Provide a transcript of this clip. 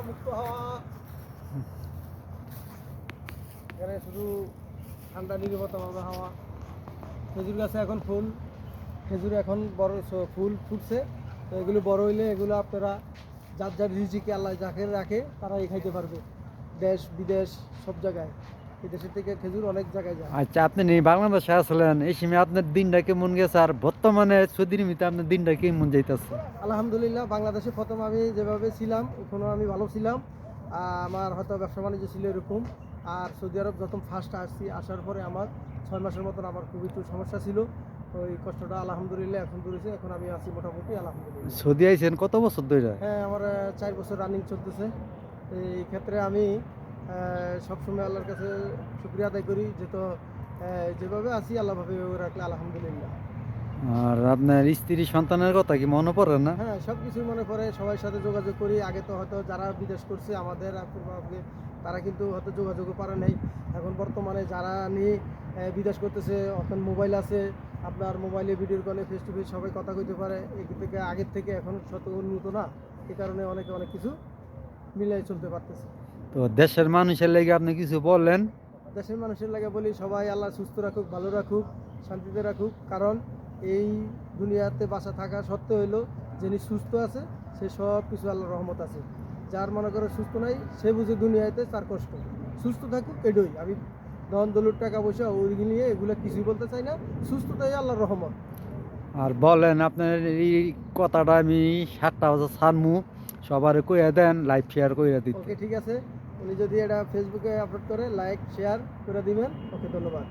মুক্ত হাওয়া, এখানে শুধু ঠান্ডা নিরবতা পাবে হাওয়া। খেজুর গাছে এখন ফুল, খেজুর এখন বড় ফুল ফুটছে। তো এগুলো বড় হইলে এগুলো আপনারা যার যার রিজিকে আল্লাহ যাকে রাখে তারাই খাইতে পারবে। দেশ বিদেশ সব জায়গায়, এই দেশের থেকে খেজুর অনেক জায়গায় যায়। আচ্ছা, আপনি নেই বাংলাদেশে আসলেন, এই সময় আপনার দিনটা কেমন গেছে আর বর্তমানে সৌদির মিতে আপনার দিনটা কেমন যাইতেছে? আলহামদুলিল্লাহ, বাংলাদেশে প্রথম আমি যেভাবে ছিলাম ওখানেও আমি ভালো ছিলাম। আমার হয়তো ব্যবসা বাণিজ্য ছিল এরকম। আর সৌদি আরব যখন ফার্স্ট আসছি, আসার পরে আমার 6 মাসের মতন আমার খুব একটু সমস্যা ছিল। তো এই কষ্টটা আলহামদুলিল্লাহ এখন দূরেছে, এখন আমি আছি মোটামুটি আলহামদুলিল্লাহ। সৌদি আইছেন কত বছর ধরে? হ্যাঁ, আমার 4 বছর রানিং চলতেছে। এই ক্ষেত্রে আমি সবসময় আল্লাহর কাছে শুকরিয়া আদায় করি যেভাবে আছি আল্লাহভাবে রাখলে আলহামদুলিল্লাহ। আর আপনার স্ত্রী সন্তানের কথা কি মনে পড়ে না? হ্যাঁ, সব কিছুই মনে পড়ে, সবার সাথে যোগাযোগ করি। আগে তো হয়তো যারা বিদেশ করছে আমাদের পূর্বে, তারা কিন্তু হয়তো যোগাযোগও পারে নাই। এখন বর্তমানে যারা নিয়ে বিদেশ করতেছে, এখন মোবাইল আছে, আপনার মোবাইলে ভিডিও কলে ফেস টু ফেস সবাই কথা কইতে পারে। এর থেকে আগের থেকে এখন শত উন্নত না, এই কারণে অনেকে অনেক কিছু মিলাই চলতে পারতেছে। তো দেশের মানুষের লেগে আপনি কিছু বললেন? দেশের মানুষের লাগে বলি, সবাই আল্লাহ সুস্থ রাখুক, ভালো রাখুক, শান্তিতে রাখুক। কারণ এই দুনিয়াতে বাঁচা থাকা সত্ত্বেও হইলো যিনি সুস্থ আছে সে সব কিছু আল্লাহর রহমত আছে। যার মনে করে সুস্থ নাই সে বুঝে দুনিয়াতে তার কষ্ট। সুস্থ থাকুক এডই, আমি ধন দৌলত টাকা পয়সা ওইগুলি নিয়ে এগুলো কিছুই বলতে চাই না। সুস্থতাই আল্লাহর রহমত। আর বলেন আপনার এই কথাটা আমি 7টা বাজে ছাড়মু, সবার কইয়া দেন লাইভ শেয়ার কইরা দিতে। ওকে, ঠিক আছে। উনি যদি এটা ফেসবুকে আপলোড করে লাইক শেয়ার করে দিবেন। ওকে, ধন্যবাদ।